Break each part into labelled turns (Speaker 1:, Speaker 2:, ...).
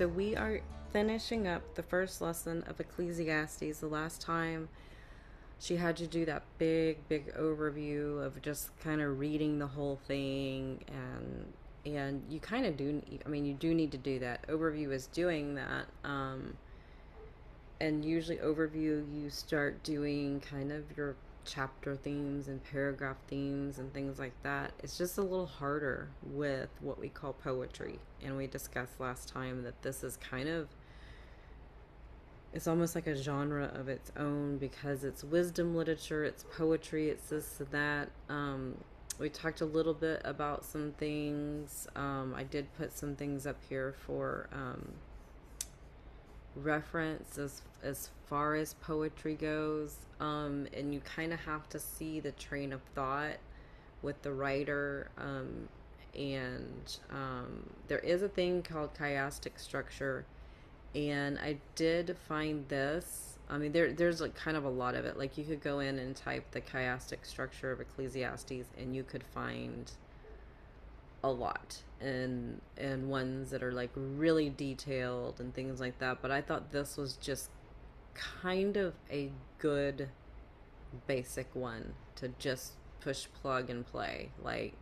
Speaker 1: So we are finishing up the first lesson of Ecclesiastes. The last time she had to do that big overview of just kind of reading the whole thing, and you kind of do, I mean, you do need to do that. Overview is doing that. And usually overview, you start doing kind of your chapter themes and paragraph themes and things like that. It's just a little harder with what we call poetry, and we discussed last time that this is kind of, it's almost like a genre of its own because it's wisdom literature, it's poetry, it's this and that. We talked a little bit about some things. I did put some things up here for reference as far as poetry goes, and you kind of have to see the train of thought with the writer, and there is a thing called chiastic structure, and I did find this. I mean, there's like kind of a lot of it. Like you could go in and type the chiastic structure of Ecclesiastes, and you could find a lot, and ones that are like really detailed and things like that. But I thought this was just kind of a good basic one to just push plug and play. Like,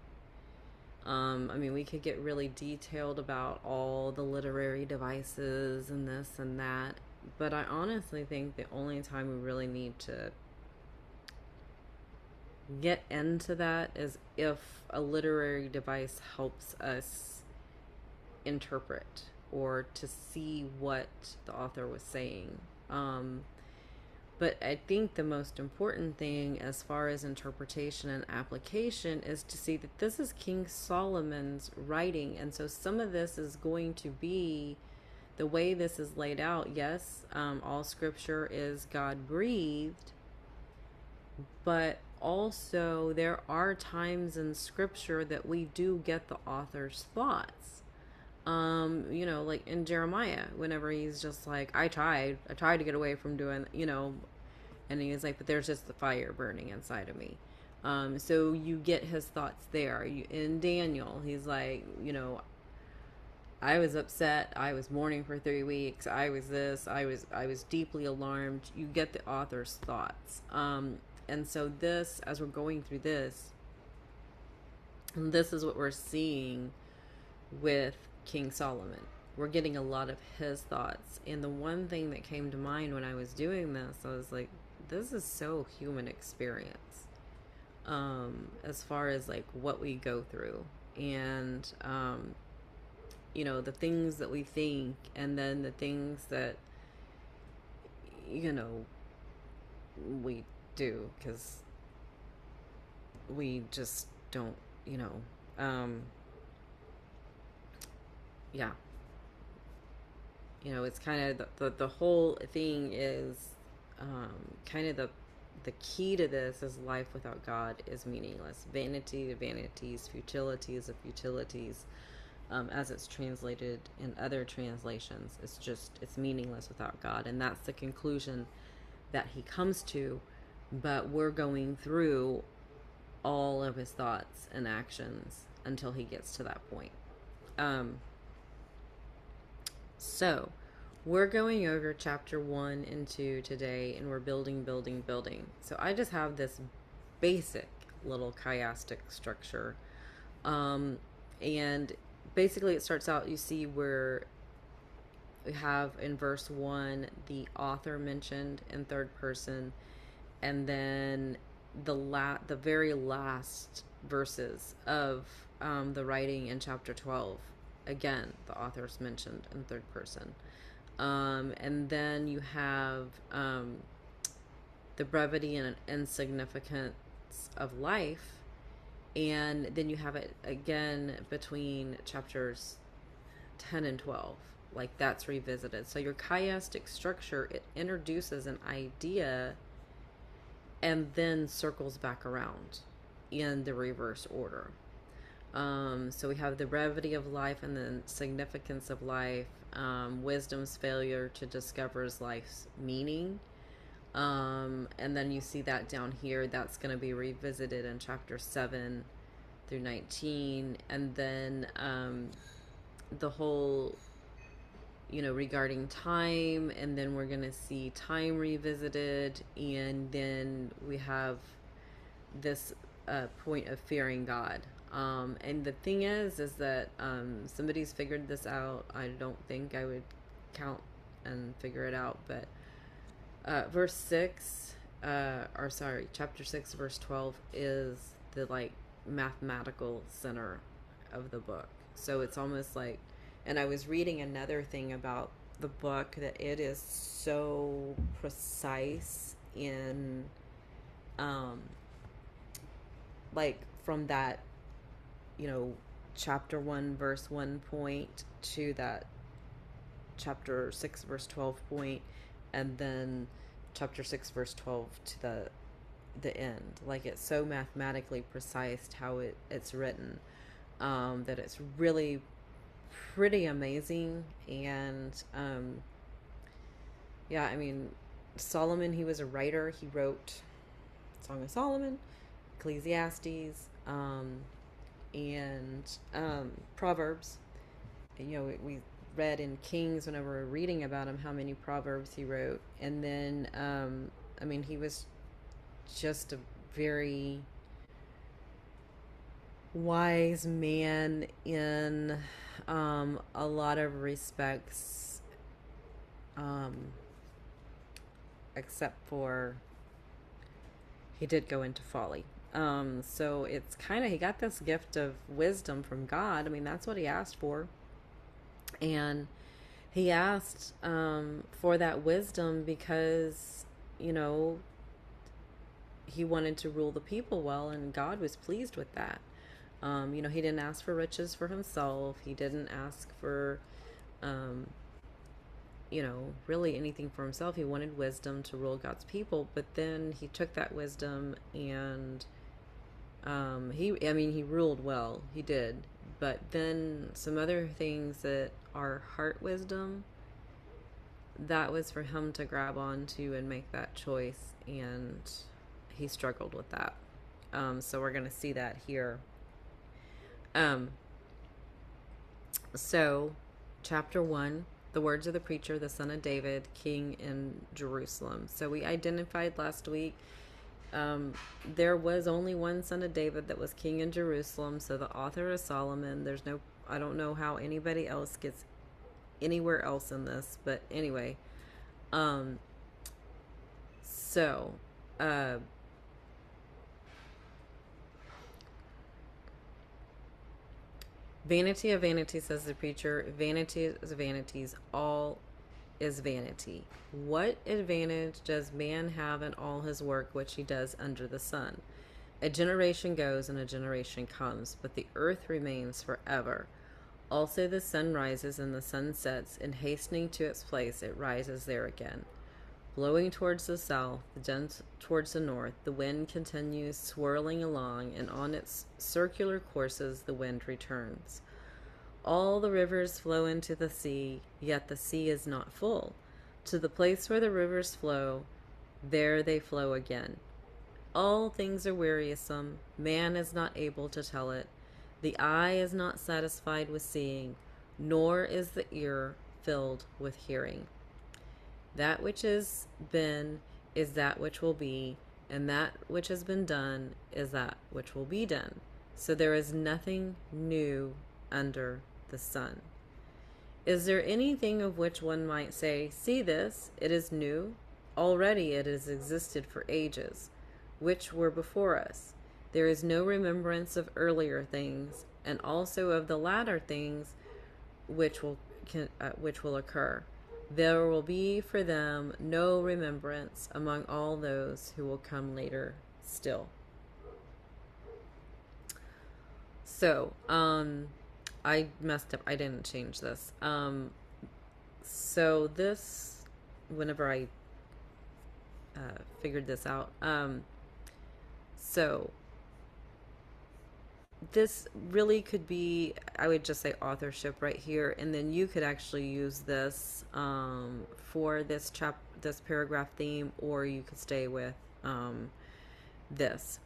Speaker 1: I mean, we could get really detailed about all the literary devices and this and that, but I honestly think the only time we really need to get into that is if a literary device helps us interpret or to see what the author was saying. But I think the most important thing as far as interpretation and application is to see that this is King Solomon's writing. And so some of this is going to be the way this is laid out. Yes, all scripture is God breathed, but also there are times in scripture that we do get the author's thoughts. Like in Jeremiah, whenever he's just like, I tried to get away from doing, and he's like, but there's just the fire burning inside of me. So you get his thoughts there. In Daniel, he's like, I was upset. I was mourning for 3 weeks. I was this. I was deeply alarmed. You get the author's thoughts. And so this, as we're going through this, and this is what we're seeing with King Solomon. We're getting a lot of his thoughts. And the one thing that came to mind when I was doing this, I was like, this is so human experience, as far as like what we go through, and the things that we think, and then the things that we do because we just don't, yeah, it's kind of the whole thing is, kind of the key to this is life without God is meaningless. Vanity of vanities, futilities of futilities, as it's translated in other translations. It's meaningless without God. And that's the conclusion that he comes to, but we're going through all of his thoughts and actions until he gets to that point. So we're going over chapter 1 and 2 today, and we're building. So I just have this basic little chiastic structure. And basically it starts out, you see where we have in verse 1 the author mentioned in third person, and then the very last verses of the writing in chapter 12, again the author's mentioned in third person. And then you have the brevity and insignificance of life, and then you have it again between chapters 10 and 12. Like that's revisited. So your chiastic structure, it introduces an idea and then circles back around in the reverse order. So we have the brevity of life and the significance of life, wisdom's failure to discover life's meaning. And then you see that down here, that's going to be revisited in chapter 7 through 19. And then the whole regarding time, and then we're going to see time revisited, and then we have this point of fearing God. And the thing is that somebody's figured this out. I don't think I would count and figure it out, but verse 6, or sorry, chapter 6, verse 12 is the like mathematical center of the book. So it's almost like, and I was reading another thing about the book, that it is so precise in, like from that, chapter 1, verse 1 point to that chapter 6, verse 12 point, and then chapter 6, verse 12 to the end. Like, it's so mathematically precise how it's written, that it's really pretty amazing. And yeah, I mean, Solomon, he was a writer. He wrote Song of Solomon, Ecclesiastes, and Proverbs. And, we read in Kings, whenever we're reading about him, how many Proverbs he wrote. And then I mean, he was just a very wise man in a lot of respects, except for he did go into folly. So it's kind of, he got this gift of wisdom from God. I mean, that's what he asked for. And he asked for that wisdom because, he wanted to rule the people well, and God was pleased with that. He didn't ask for riches for himself. He didn't ask for, really anything for himself. He wanted wisdom to rule God's people. But then he took that wisdom and he ruled well. He did. But then some other things that are heart wisdom, that was for him to grab onto and make that choice. And he struggled with that. So we're going to see that here. So, chapter 1, the words of the preacher, the son of David, king in Jerusalem. So we identified last week, there was only one son of David that was king in Jerusalem. So the author is Solomon. I don't know how anybody else gets anywhere else in this, but anyway. Vanity of vanity, says the preacher. Vanity is vanities. All is vanity. What advantage does man have in all his work which he does under the sun? A generation goes and a generation comes, but the earth remains forever. Also the sun rises and the sun sets, and hastening to its place it rises there again. Blowing towards the south, then towards the north, the wind continues swirling along, and on its circular courses the wind returns. All the rivers flow into the sea, yet the sea is not full. To the place where the rivers flow, there they flow again. All things are wearisome, man is not able to tell it. The eye is not satisfied with seeing, nor is the ear filled with hearing. That which has been is that which will be, and that which has been done is that which will be done. So there is nothing new under the sun. Is there anything of which one might say, see this, it is new? Already it has existed for ages, which were before us. There is no remembrance of earlier things, and also of the latter things which will occur. There will be for them no remembrance among all those who will come later still. So, I messed up. I didn't change this. So this, whenever I figured this out, so this really could be, I would just say authorship right here, and then you could actually use this for this paragraph theme, or you could stay with this.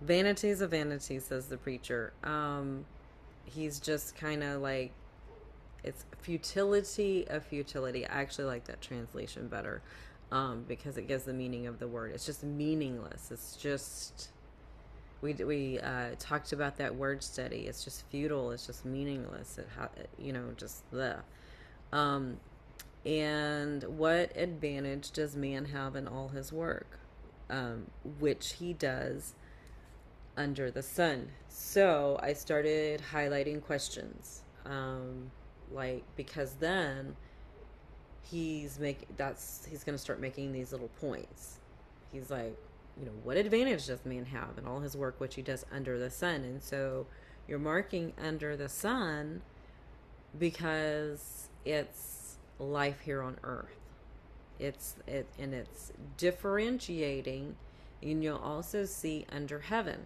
Speaker 1: Vanities of vanity, says the preacher. he's just kind of like, it's futility of futility. I actually like that translation better, because it gives the meaning of the word. It's just meaningless. It's just, we talked about that word study. It's just futile. It's just meaningless. Just the. Um, and what advantage does man have in all his work, which he does under the sun? So I started highlighting questions, because then he's going to start making these little points. He's like, what advantage does man have in all his work which he does under the sun? And so you're marking under the sun because it's life here on earth. It's differentiating, and you'll also see under heaven.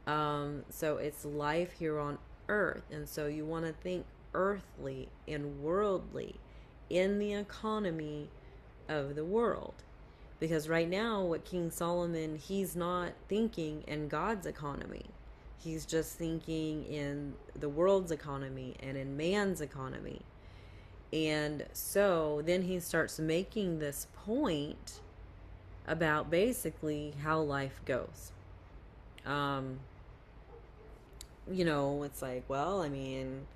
Speaker 1: So it's life here on earth, and so you want to think earthly and worldly in the economy of the world. Because right now, what King Solomon, he's not thinking in God's economy. He's just thinking in the world's economy and in man's economy. And so then he starts making this point about basically how life goes. It's like, well, I mean,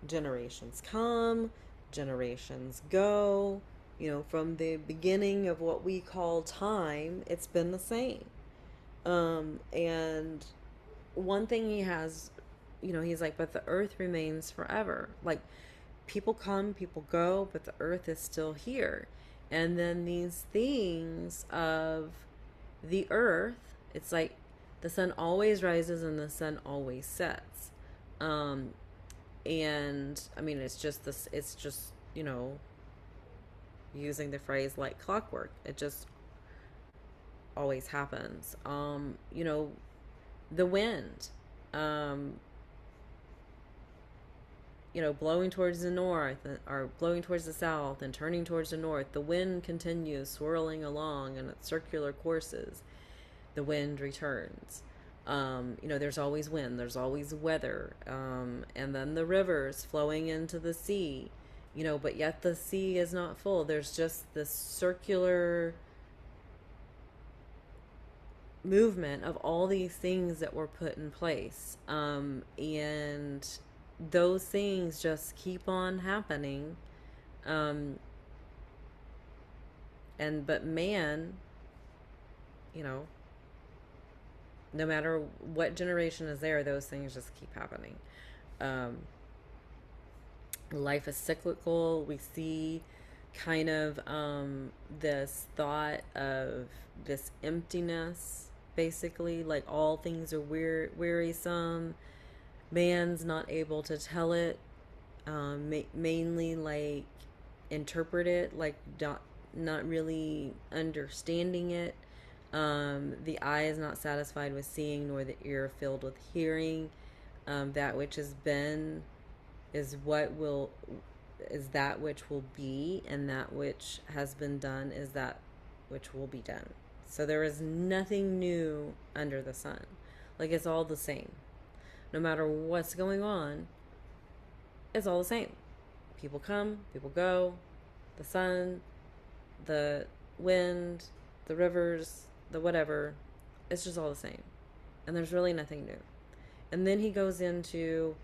Speaker 1: generations come, generations go. From the beginning of what we call time, it's been the same. And one thing he has, he's like, but the earth remains forever. Like, people come, people go, but the earth is still here. And then these things of the earth, it's like the sun always rises and the sun always sets. And I mean, it's just this, it's just, using the phrase like clockwork. It just always happens. The wind, blowing towards the north or blowing towards the south and turning towards the north. The wind continues swirling along in its circular courses. The wind returns. There's always wind, there's always weather. And then the rivers flowing into the sea, but yet the sea is not full. There's just this circular movement of all these things that were put in place. And those things just keep on happening. But man, no matter what generation is there, those things just keep happening. Life is cyclical. We see kind of this thought of this emptiness, basically, like all things are wearisome. Man's not able to tell it, mainly like interpret it, like not really understanding it. The eye is not satisfied with seeing, nor the ear filled with hearing. That which has been is that which will be, and that which has been done is that which will be done. So there is nothing new under the sun. Like, it's all the same. No matter what's going on, it's all the same. People come, people go. The sun, the wind, the rivers, the whatever, it's just all the same. And there's really nothing new. And then he goes into,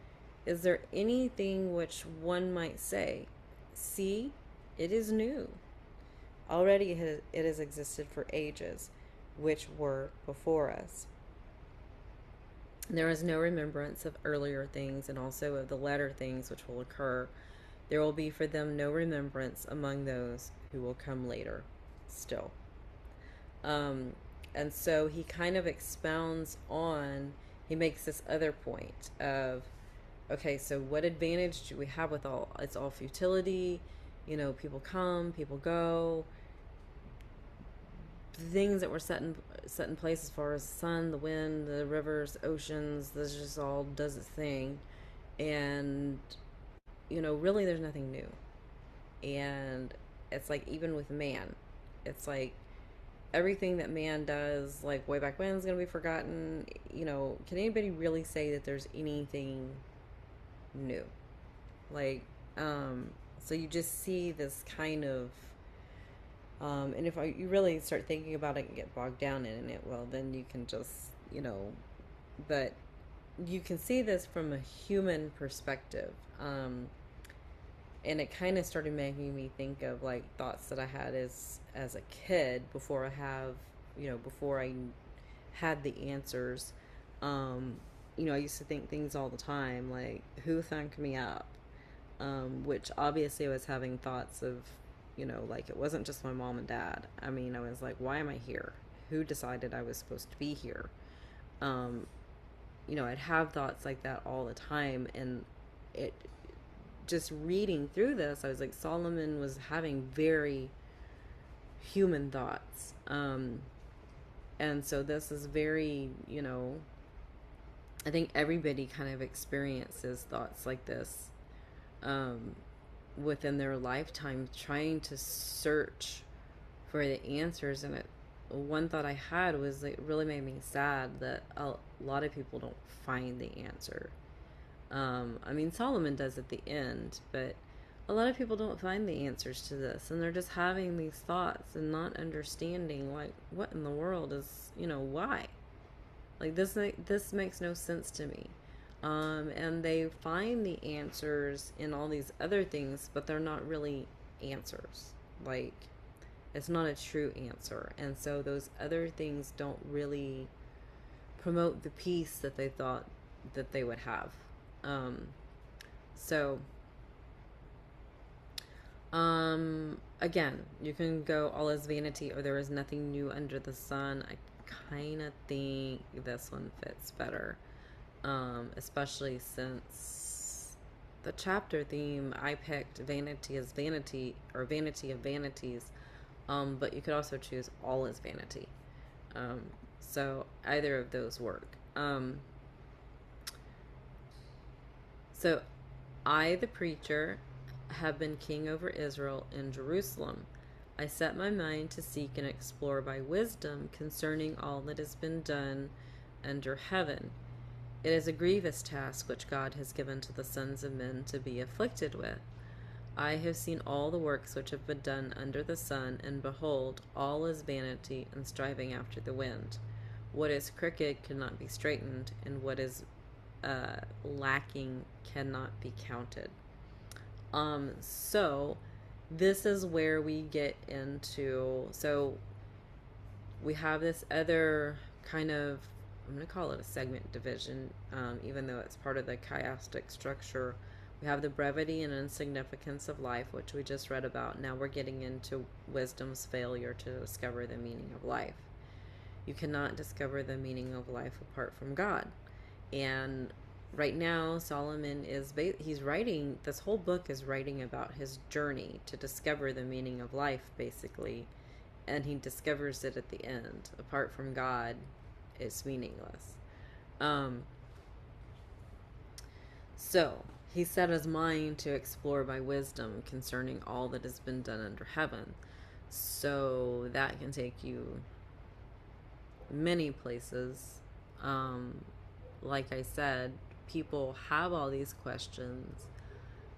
Speaker 1: is there anything which one might say, see, it is new. Already it has existed for ages, which were before us. There is no remembrance of earlier things, and also of the latter things which will occur. There will be for them no remembrance among those who will come later still. And so he kind of expounds on, he makes this other point of, okay, so what advantage do we have with it's all futility, people come, people go, things that were set in place as far as the sun, the wind, the rivers, oceans, this just all does its thing. And, really there's nothing new. And it's like, even with man, it's like everything that man does, like way back when, is going to be forgotten. Can anybody really say that there's anything new. Like, so you just see this kind of, and if you really start thinking about it and get bogged down in it, well, then you can just, but you can see this from a human perspective. And it kind of started making me think of like thoughts that I had as a kid before I had the answers. Um, I used to think things all the time like, who thunked me up? Which obviously I was having thoughts of, like it wasn't just my mom and dad. I mean, I was like, why am I here? Who decided I was supposed to be here? Um, I'd have thoughts like that all the time. And it just reading through this, I was like, Solomon was having very human thoughts. And so this is very, I think everybody kind of experiences thoughts like this um, within their lifetime, trying to search for the answers. And one thought I had was it really made me sad that a lot of people don't find the answer. I mean, Solomon does at the end, but a lot of people don't find the answers to this, and they're just having these thoughts and not understanding, like, what in the world is, why? Like, this makes no sense to me. And they find the answers in all these other things, but they're not really answers. Like, it's not a true answer. And so those other things don't really promote the peace that they thought that they would have. Um, so, again, you can go all is vanity or there is nothing new under the sun. I kind of think this one fits better, especially since the chapter theme I picked vanity is vanity or vanity of vanities, but you could also choose all is vanity. Um, so either of those work. So I, the preacher, have been king over Israel in Jerusalem. I set my mind to seek and explore by wisdom concerning all that has been done under heaven. It is a grievous task which God has given to the sons of men to be afflicted with. I have seen all the works which have been done under the sun, and behold, all is vanity and striving after the wind. What is crooked cannot be straightened, and what is lacking cannot be counted. So this is where we get into, so we have this other kind of, I'm going to call it a segment division, even though it's part of the chiastic structure. We have the brevity and insignificance of life, which we just read about. Now we're getting into wisdom's failure to discover the meaning of life. You cannot discover the meaning of life apart from God. And right now, Solomon he's writing, this whole book is writing about his journey to discover the meaning of life, basically. And he discovers it at the end. Apart from God, it's meaningless. So, he set his mind to explore by wisdom concerning all that has been done under heaven. So, that can take you many places. Like I said, people have all these questions,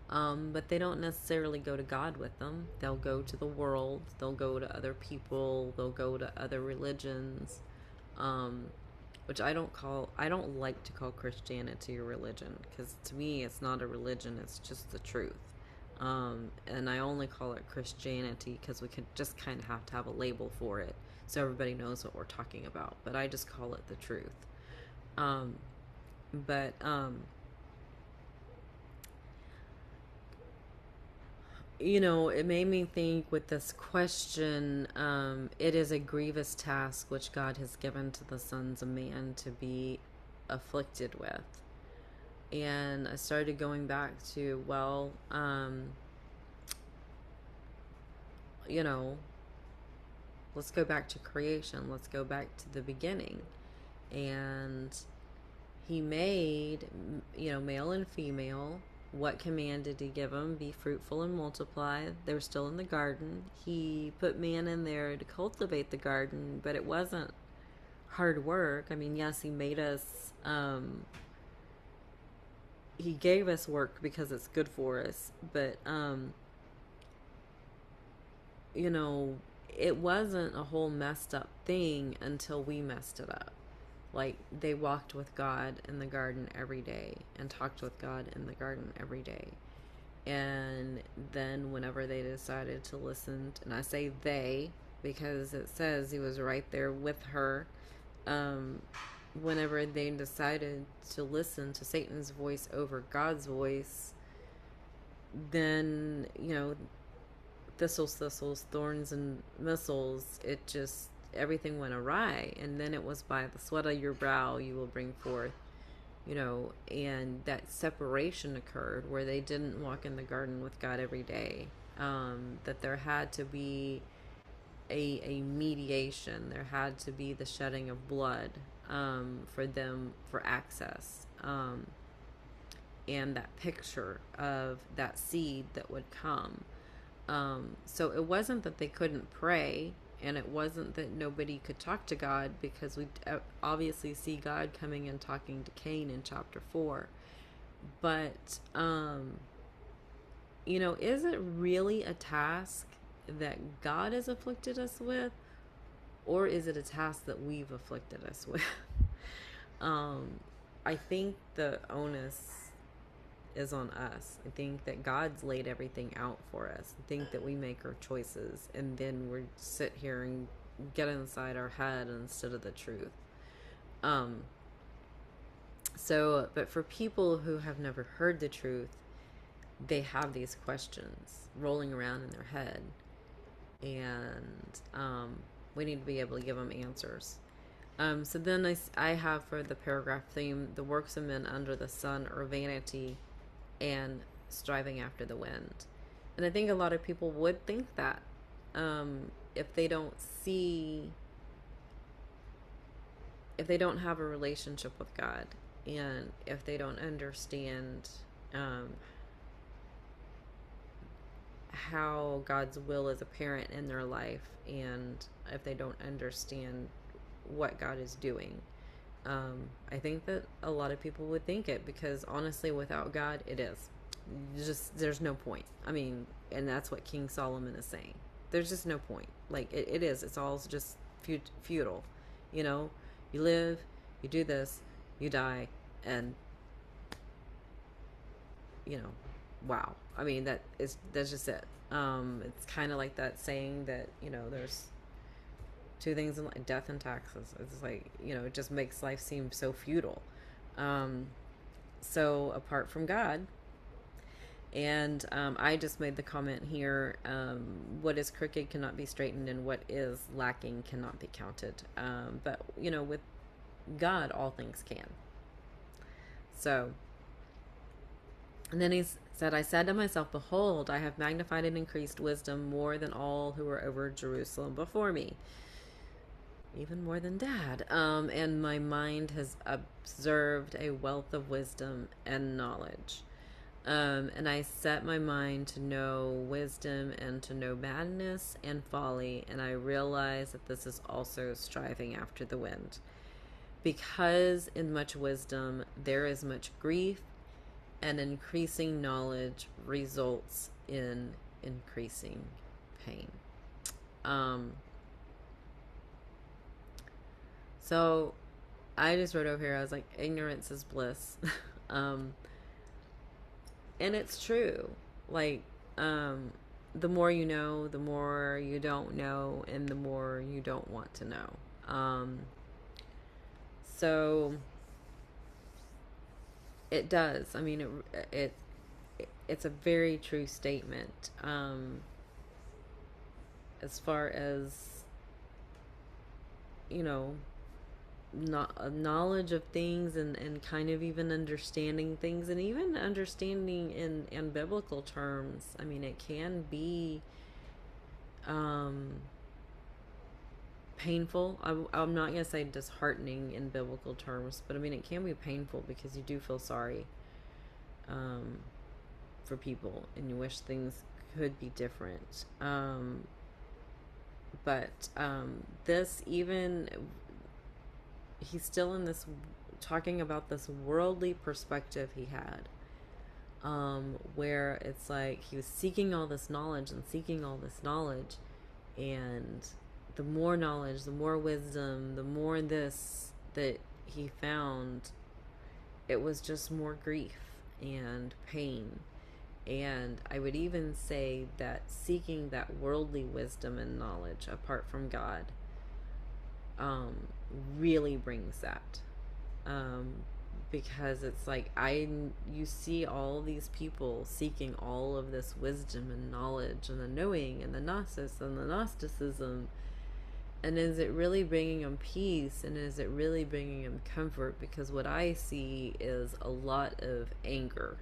Speaker 1: but they don't necessarily go to God with them. They'll go to the world, they'll go to other people, they'll go to other religions, which I don't like to call Christianity a religion, because to me it's not a religion, it's just the truth. And I only call it Christianity because we could just kind of have to have a label for it so everybody knows what we're talking about, but I just call it the truth. But it made me think with this question, it is a grievous task which God has given to the sons of man to be afflicted with. And I started going back to, well, let's go back to creation. Let's go back to the beginning. And he made, male and female. What command did he give them? Be fruitful and multiply. They were still in the garden. He put man in there to cultivate the garden, but it wasn't hard work. I mean, yes, he made us he gave us work because it's good for us, but you know, it wasn't a whole messed up thing until we messed it up. Like, they walked with God in the garden every day and talked with God in the garden every day. And then whenever they decided to listen, and I say they because it says he was right there with her, um, whenever they decided to listen to Satan's voice over God's voice, then, you know, thistles, thorns, and missiles, it just, everything went awry. And then it was by the sweat of your brow you will bring forth, you know, and that separation occurred where they didn't walk in the garden with God every day. That there had to be a mediation, there had to be the shedding of blood, for them, for access. And that picture of that seed that would come. So it wasn't that they couldn't pray, and it wasn't that nobody could talk to God, because we obviously see God coming and talking to Cain in chapter 4. But, you know, is it really a task that God has afflicted us with, or is it a task that we've afflicted us with? I think the onus is on us. I think that God's laid everything out for us. I think that we make our choices, and then we sit here and get inside our head instead of the truth. So, but for people who have never heard the truth, they have these questions rolling around in their head, and we need to be able to give them answers. So then I have for the paragraph theme, the works of men under the sun are vanity and striving after the wind. And I think a lot of people would think that, if they don't see, if they don't have a relationship with God, and if they don't understand how God's will is apparent in their life, and if they don't understand what God is doing. I think that a lot of people would think it, because honestly, without God, it is just, there's no point. I mean, and that's what King Solomon is saying. There's just no point. Like, it is. It's all just futile. You know, you live, you do this, you die, and, you know, wow. I mean, that's just it. It's kind of like that saying that, you know, there's two things in life: death and taxes. It's like, you know, it just makes life seem so futile. So apart from God, and I just made the comment here, what is crooked cannot be straightened, and what is lacking cannot be counted. But, you know, with God, all things can. So, and then he said, I said to myself, behold, I have magnified and increased wisdom more than all who were over Jerusalem before me, even more than Dad. And my mind has observed a wealth of wisdom and knowledge. And I set my mind to know wisdom and to know madness and folly. And I realize that this is also striving after the wind. Because in much wisdom there is much grief, and increasing knowledge results in increasing pain. So I just wrote over here, I was like, ignorance is bliss. And it's true. Like, the more you know, the more you don't know, and the more you don't want to know. So it does. I mean, it's a very true statement. As far as, you know, knowledge of things, and kind of even understanding things, and even understanding in biblical terms. I mean, it can be painful. I'm not going to say disheartening in biblical terms, but I mean, it can be painful, because you do feel sorry for people, and you wish things could be different. But this, even, he's still in this, talking about this worldly perspective he had. where it's like he was seeking all this knowledge and seeking all this knowledge, and the more knowledge, the more wisdom, the more this that he found, it was just more grief and pain. And I would even say that seeking that worldly wisdom and knowledge apart from God, um, really brings that. Um, because it's like you see all these people seeking all of this wisdom and knowledge and the knowing and the gnosis and the Gnosticism, and is it really bringing them peace, and is it really bringing them comfort? Because what I see is a lot of anger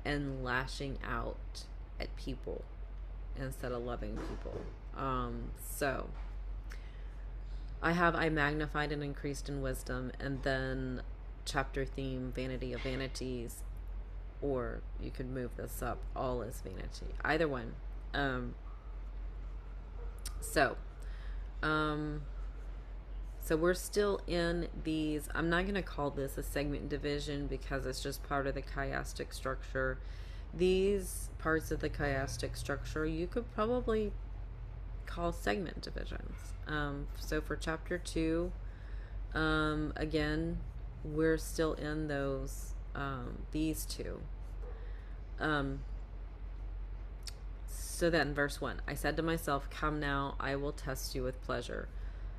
Speaker 1: and lashing out at people instead of loving people. So I magnified and increased in wisdom, and then chapter theme, vanity of vanities, or you could move this up, all is vanity, either one. um so um so we're still in these. I'm not going to call this a segment division because it's just part of the chiastic structure. These parts of the chiastic structure you could probably call segment divisions. So for chapter 2, again, we're still in those, these two. So then, verse 1, I said to myself, come now, I will test you with pleasure.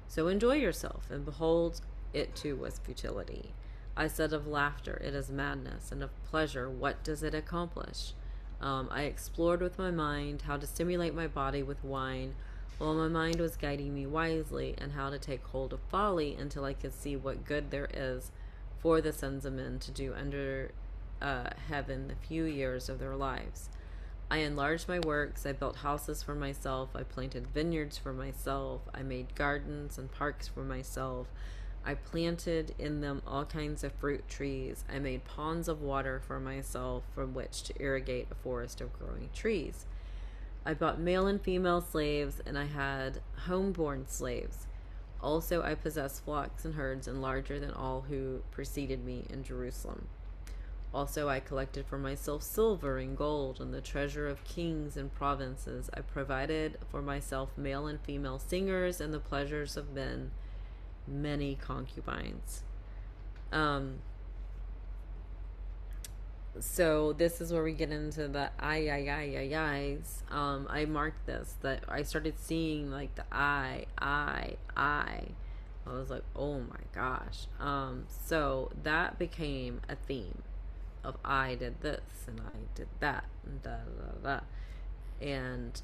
Speaker 1: So enjoy yourself, and behold, it too was futility. I said of laughter, it is madness, and of pleasure, what does it accomplish? I explored with my mind how to stimulate my body with wine, while my mind was guiding me wisely, and how to take hold of folly until I could see what good there is for the sons of men to do under heaven the few years of their lives. I enlarged my works, I built houses for myself, I planted vineyards for myself, I made gardens and parks for myself, I planted in them all kinds of fruit trees, I made ponds of water for myself from which to irrigate a forest of growing trees. I bought male and female slaves, and I had homeborn slaves. Also I possessed flocks and herds, and larger than all who preceded me in Jerusalem. Also I collected for myself silver and gold, and the treasure of kings and provinces. I provided for myself male and female singers, and the pleasures of men, many concubines. So this is where we get into the eyes. I marked this, that I started seeing like the I was like, oh my gosh. So that became a theme of I did this and I did that and da da da. And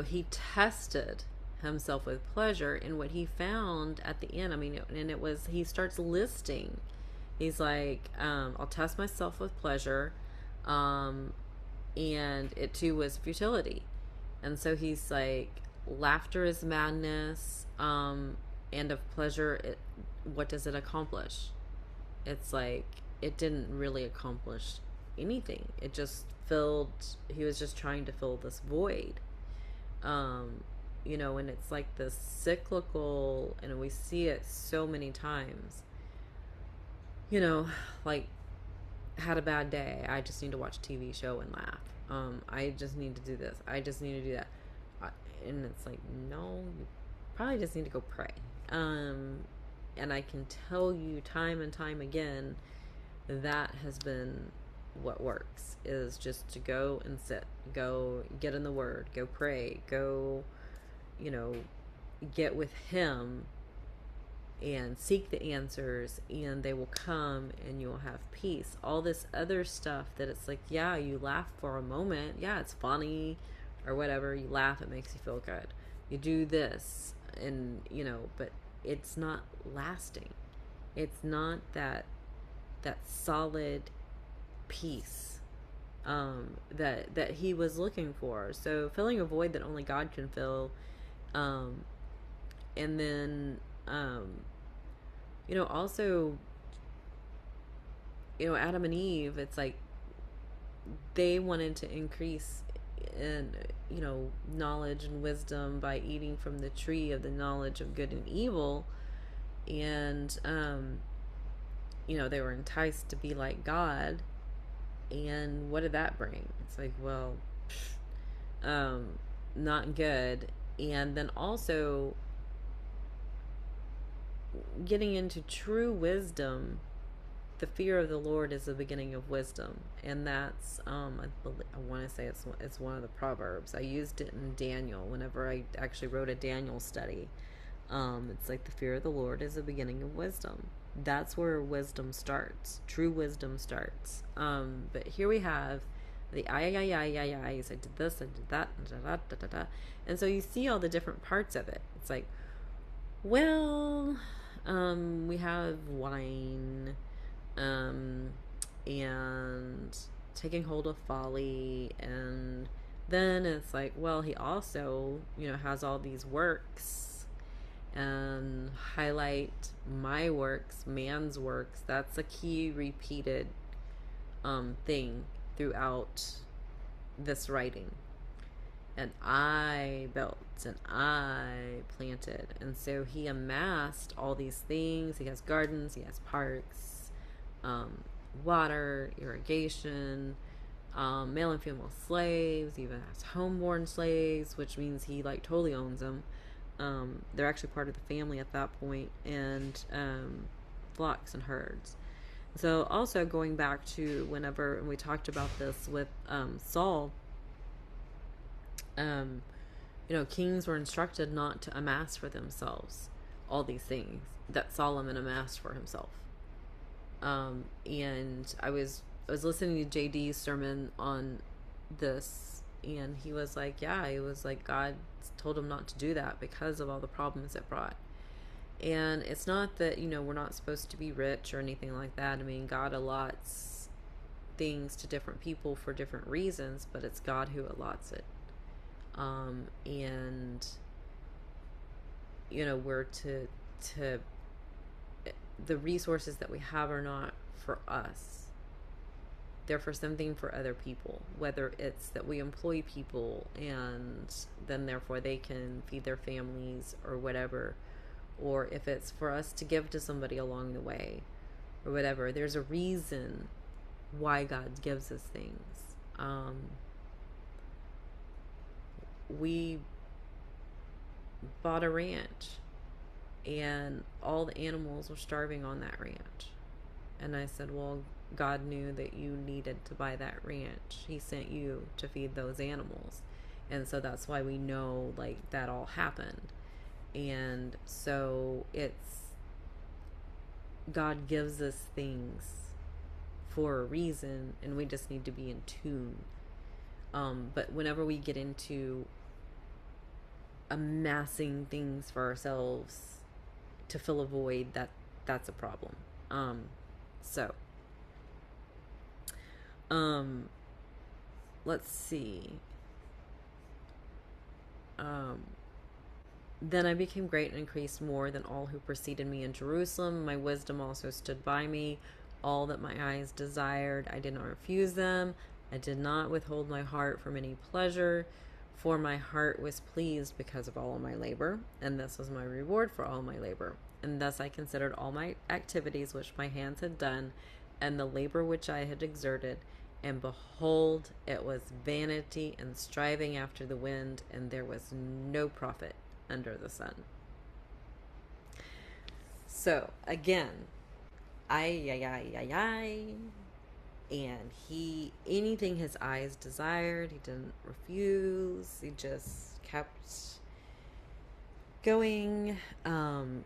Speaker 1: he tested himself with pleasure, and what he found at the end, and it was, he starts listing. He's like, I'll test myself with pleasure, and it too was futility. And so he's like, laughter is madness, and of pleasure, what does it accomplish? It's like, it didn't really accomplish anything. It just he was just trying to fill this void. And it's like this cyclical, and we see it so many times. Like, had a bad day, I just need to watch a TV show and laugh. I just need to do this, I just need to do that. And it's like, no, you probably just need to go pray. And I can tell you time and time again, that has been what works, is just to go and sit, go get in the word, go pray, go, get with him and seek the answers, and they will come, and you'll have peace. All this other stuff that it's like, yeah, you laugh for a moment, yeah, it's funny or whatever, you laugh, it makes you feel good, you do this, and but it's not lasting. It's not that solid peace that he was looking for. So filling a void that only God can fill. And then also, Adam and Eve, it's like they wanted to increase in knowledge and wisdom by eating from the tree of the knowledge of good and evil. And they were enticed to be like God. And what did that bring? It's like, well, um, not good. And then also getting into true wisdom, the fear of the Lord is the beginning of wisdom, and that's I want to say it's one of the proverbs. I used it in Daniel whenever I actually wrote a Daniel study. It's like the fear of the Lord is the beginning of wisdom. That's where wisdom starts. True wisdom starts. But here we have the I. I did this, I did that, da, da, da, da, da. And so you see all the different parts of it. It's like, well, we have wine, um, and taking hold of folly, and then it's like, well, he also, has all these works, and highlight my works, man's works. That's a key repeated thing throughout this writing. And I built and I planted. And so he amassed all these things. He has gardens, he has parks, water, irrigation, male and female slaves, he even has homeborn slaves, which means he like totally owns them. They're actually part of the family at that point, and flocks and herds. So also going back to whenever we talked about this with Saul, um, kings were instructed not to amass for themselves all these things that Solomon amassed for himself. And I was listening to JD's sermon on this, and he was like, yeah, it was like God told him not to do that because of all the problems it brought. And it's not that, we're not supposed to be rich or anything like that. I mean, God allots things to different people for different reasons, but it's God who allots it. And we're to the resources that we have are not for us. They're for something for other people, whether it's that we employ people and then therefore they can feed their families or whatever, or if it's for us to give to somebody along the way or whatever. There's a reason why God gives us things. We bought a ranch, and all the animals were starving on that ranch. And I said, well, God knew that you needed to buy that ranch. He sent you to feed those animals. And so that's why we know like that all happened. And so it's God gives us things for a reason, and we just need to be in tune. But whenever we get into amassing things for ourselves to fill a void, that's a problem. So let's see. Then I became great and increased more than all who preceded me in Jerusalem. My wisdom also stood by me. All that my eyes desired, I did not refuse them. I did not withhold my heart from any pleasure, for my heart was pleased because of all of my labor, and this was my reward for all my labor. And thus I considered all my activities which my hands had done, and the labor which I had exerted, and behold, it was vanity and striving after the wind, and there was no profit under the sun. So again, and he, anything his eyes desired, he didn't refuse. He just kept going.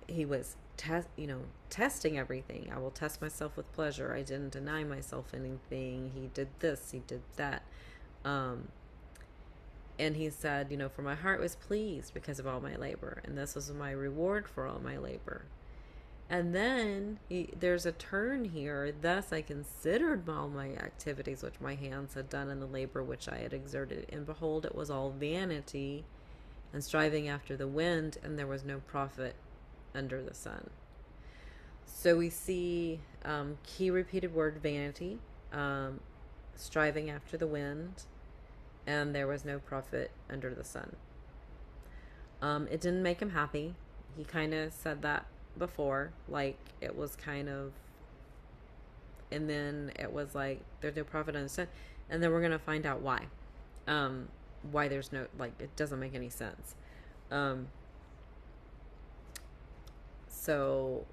Speaker 1: He was testing everything. I will test myself with pleasure. I didn't deny myself anything. He did this, he did that. And he said, for my heart was pleased because of all my labor, and this was my reward for all my labor. And then there's a turn here. Thus I considered all my activities which my hands had done, and the labor which I had exerted, and behold, it was all vanity and striving after the wind, and there was no profit under the sun. So we see key repeated word, vanity, striving after the wind, and there was no profit under the sun. It didn't make him happy. He kind of said that before, like it was kind of and then it was like there's no prophet under the sun, and then we're gonna find out why. Why there's no, like, it doesn't make any sense. Um, so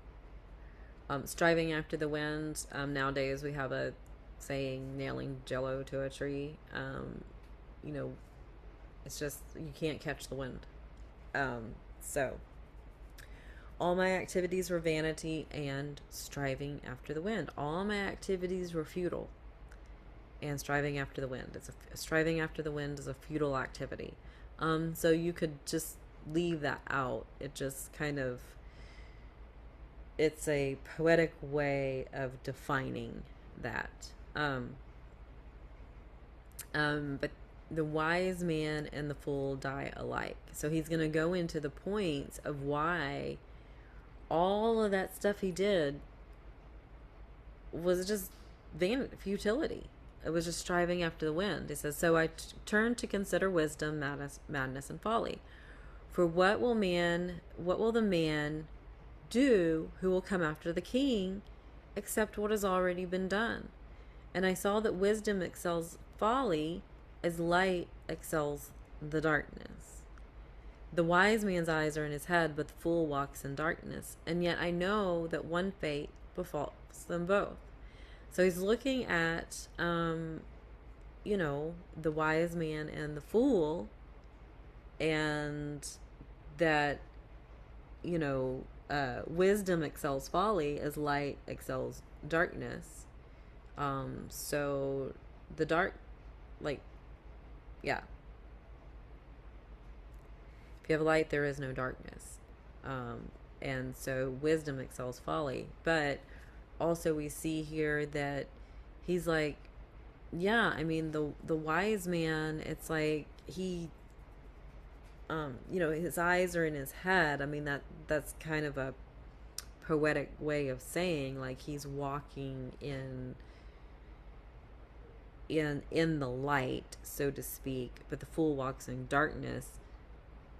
Speaker 1: striving after the wind. Nowadays we have a saying, nailing jello to a tree. You know, it's just, you can't catch the wind. So all my activities were vanity and striving after the wind. All my activities were futile and striving after the wind. Striving after the wind is a futile activity. So you could just leave that out. It just kind of, it's a poetic way of defining that. But the wise man and the fool die alike. So he's going to go into the points of why all of that stuff he did was just vanity, futility. It was just striving after the wind. He says, so I turned to consider wisdom, madness, and folly. For what will the man do who will come after the king, except what has already been done? And I saw that wisdom excels folly as light excels the darkness. The wise man's eyes are in his head, but the fool walks in darkness. And yet I know that one fate befalls them both. So he's looking at, you know, the wise man and the fool, and that, you know, wisdom excels folly as light excels darkness. So the dark, like, yeah. If you have light, there is no darkness. And so wisdom excels folly. But also we see here that he's like, yeah, I mean, the wise man, it's like he, you know, his eyes are in his head. I mean, that's kind of a poetic way of saying, like, he's walking in the light, so to speak, but the fool walks in darkness.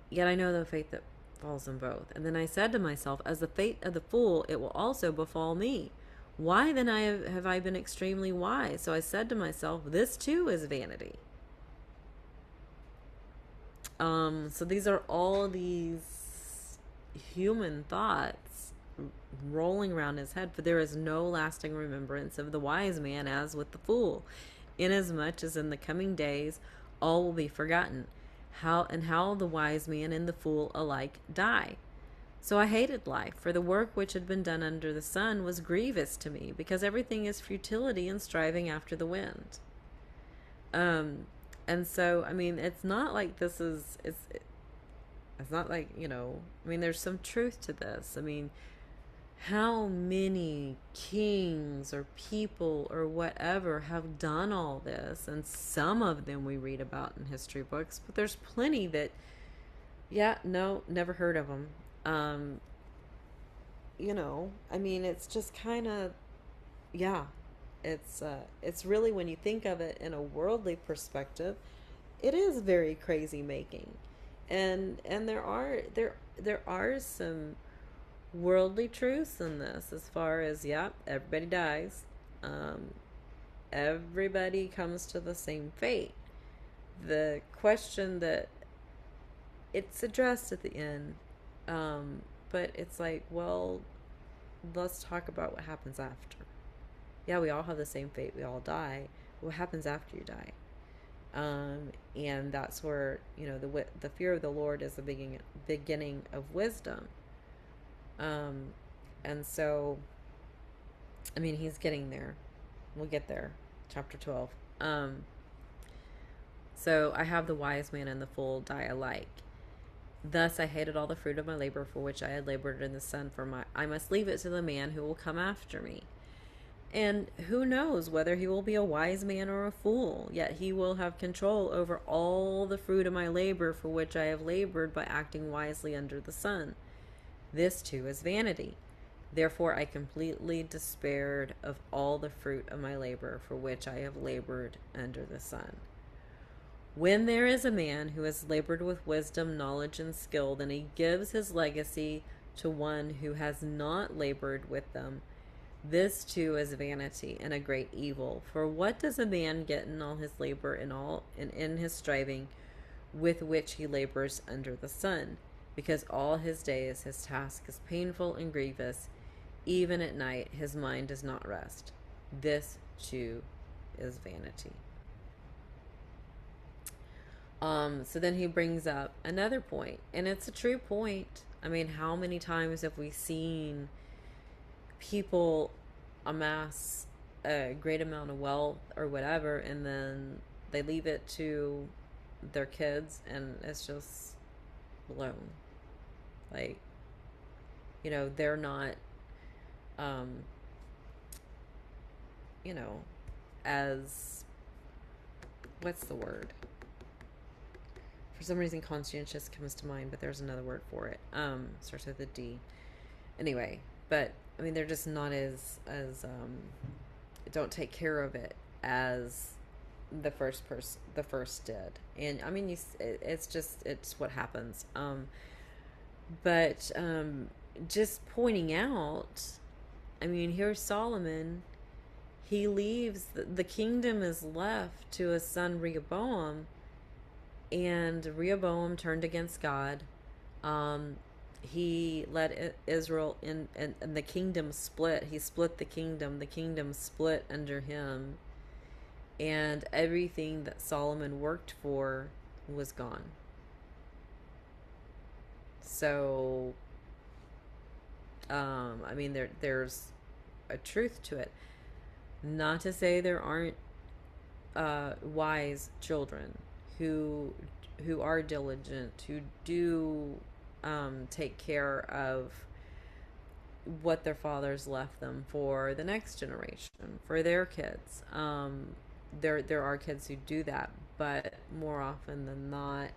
Speaker 1: Yet I know the fate that falls them both. And then I said to myself, as the fate of the fool, it will also befall me. Why then have I been extremely wise? So I said to myself, this too is vanity. So these are all these human thoughts rolling around his head, for there is no lasting remembrance of the wise man as with the fool, inasmuch as in the coming days all will be forgotten, how the wise man and the fool alike die. So I hated life, for the work which had been done under the sun was grievous to me, because everything is futility and striving after the wind. And so, I mean, it's not like this is, it's not like, you know, I mean, there's some truth to this. I mean, how many kings or people or whatever have done all this? And some of them we read about in history books, but there's plenty that, yeah, no, never heard of them. You know, I mean, it's just kind of, yeah, it's really, when you think of it in a worldly perspective, it is very crazy making. And there are some worldly truths in this, as far as, yeah, everybody dies. Everybody comes to the same fate. The question that it's addressed at the end, but it's like, well, let's talk about what happens after. Yeah, we all have the same fate. We all die. What happens after you die? And that's where, you know, the fear of the Lord is the beginning of wisdom. And so, I mean, he's getting there. We'll get there. Chapter 12. So I have the wise man and the fool die alike. Thus I hated all the fruit of my labor, for which I had labored in the sun, I must leave it to the man who will come after me. And who knows whether he will be a wise man or a fool, yet he will have control over all the fruit of my labor, for which I have labored by acting wisely under the sun. This too is vanity. Therefore I completely despaired of all the fruit of my labor, for which I have labored under the sun. When there is a man who has labored with wisdom, knowledge, and skill, then he gives his legacy to one who has not labored with them, This too is vanity and a great evil. For what does a man get in all his labor and in his striving with which he labors under the sun? Because all his days his task is painful and grievous. Even at night his mind does not rest. This too is vanity. So then he brings up another point, and it's a true point. I mean, how many times have we seen people amass a great amount of wealth or whatever, and then they leave it to their kids, and it's just blown. Like, they're not, um, you know, as, what's the word? For some reason, conscientious comes to mind, but there's another word for it. Starts with a D. Anyway, but I mean, they're just not as don't take care of it as the first did. And I mean, it's what happens. But just pointing out, I mean, here's Solomon. He leaves, the kingdom is left to his son Rehoboam, and Rehoboam turned against God. He led Israel in, and the kingdom split. He split the kingdom. The kingdom split under him, and everything that Solomon worked for was gone. So, I mean, there's a truth to it. Not to say there aren't wise children who are diligent, who do take care of what their fathers left them for the next generation, for their kids. There are kids who do that, but more often than not,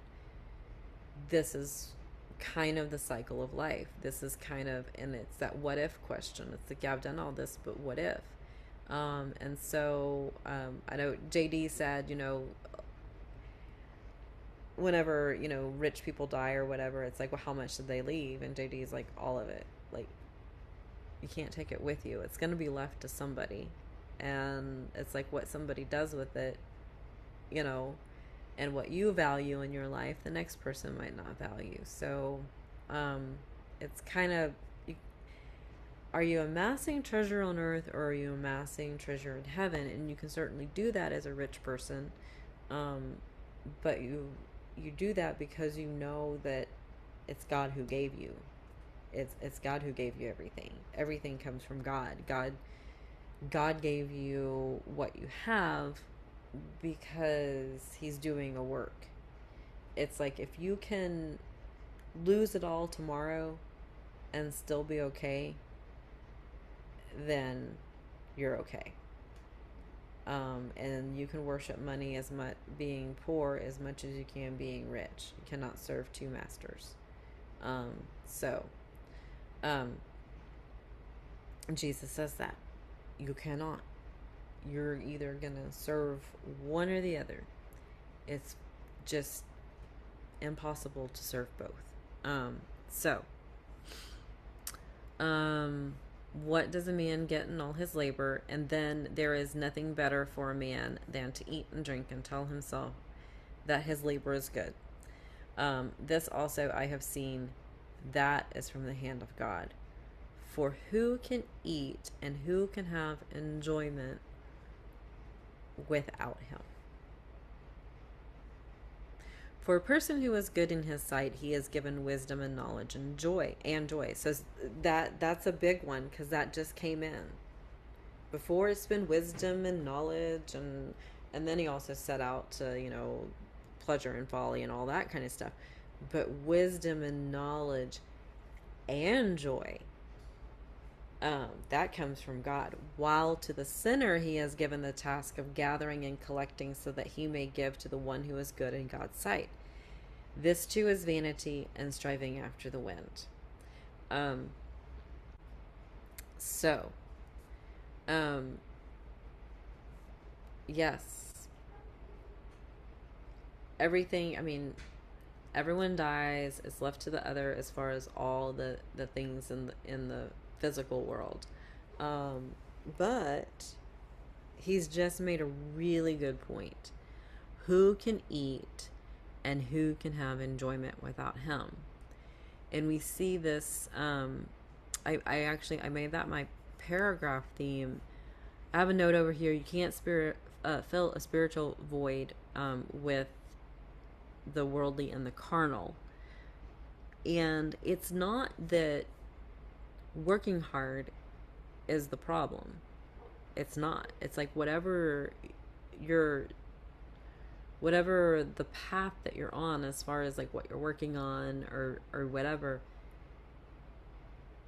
Speaker 1: this is kind of the cycle of life. This is kind of, and it's that what if question. It's like, yeah, I've done all this, but what if? And so I know JD said, whenever, rich people die or whatever, it's like, well, how much did they leave? And JD's like, all of it. Like, you can't take it with you. It's going to be left to somebody. And it's like what somebody does with it, and what you value in your life, the next person might not value. So it's kind of, are you amassing treasure on earth, or are you amassing treasure in heaven? And you can certainly do that as a rich person, but you do that because you know that it's God who gave you. It's God who gave you everything. Everything comes from God. God gave you what you have because he's doing a work. It's like, if you can lose it all tomorrow and still be okay, then you're okay. And you can worship money as much being poor as much as you can being rich. You cannot serve two masters. Jesus says that you cannot. You're either gonna serve one or the other. It's just impossible to serve both. What does a man get in all his labor? And then there is nothing better for a man than to eat and drink and tell himself that his labor is good. This also I have seen, that is from the hand of God. For who can eat and who can have enjoyment without him? For a person who is good in his sight, he is given wisdom and knowledge and joy. So that's a big one, because that just came in. Before, it's been wisdom and knowledge, and then he also set out to, pleasure and folly and all that kind of stuff. But wisdom and knowledge and joy, that comes from God. While to the sinner he has given the task of gathering and collecting, so that he may give to the one who is good in God's sight. This too is vanity and striving after the wind. Yes, everything, I mean, everyone dies. It's left to the other as far as all the things in the physical world. Um, but he's just made a really good point. Who can eat and who can have enjoyment without him? And we see this. I made that my paragraph theme. I have a note over here. You can't fill a spiritual void with the worldly and the carnal. And it's not that working hard is the problem. It's not. It's like your whatever the path that you're on, as far as like what you're working on, or whatever,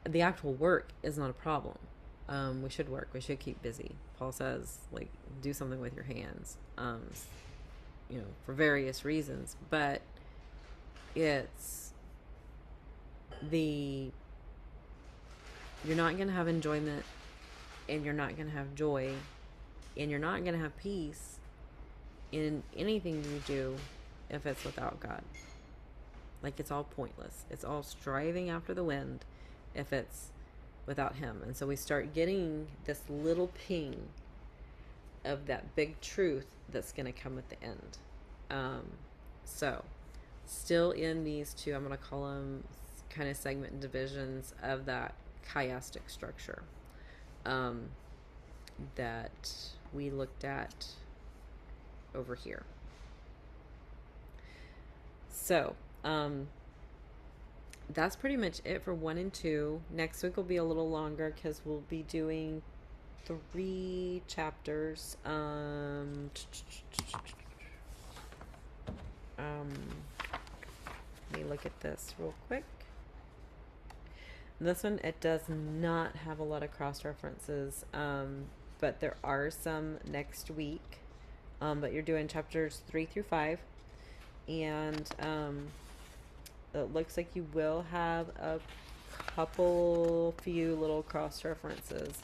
Speaker 1: the actual work is not a problem. We should work. We should keep busy. Paul says, like, do something with your hands, for various reasons. But it's the you're not going to have enjoyment, and you're not going to have joy, and you're not going to have peace in anything you do if it's without God. Like, it's all pointless. It's all striving after the wind if it's without him. And so we start getting this little ping of that big truth that's going to come at the end. So still in these two, I'm going to call them kind of segment divisions of that chiastic structure that we looked at over here. So that's pretty much it for 1 and 2. Next week will be a little longer because we'll be doing 3 chapters. Let me look at this real quick. This one, it does not have a lot of cross references, but there are some next week. But you're doing chapters 3 through 5, and it looks like you will have a few little cross references,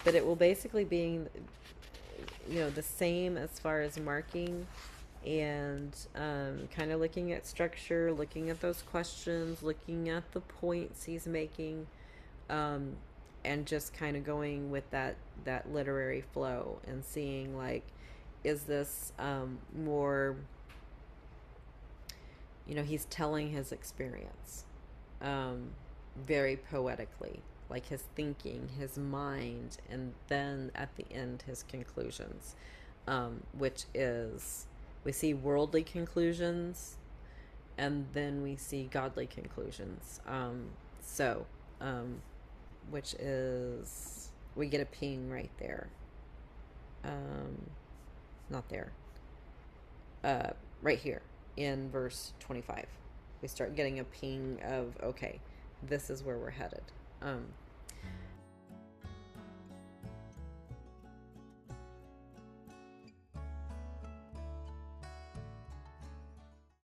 Speaker 1: but it will basically be, the same as far as marking and kind of looking at structure, looking at those questions, looking at the points he's making, and just kind of going with that literary flow and seeing, like, is this more, he's telling his experience very poetically, like his thinking, his mind, and then at the end his conclusions, which is, we see worldly conclusions and then we see godly conclusions. Which is, we get a ping right there. Not there. Right here in verse 25. We start getting a ping of, okay, this is where we're headed.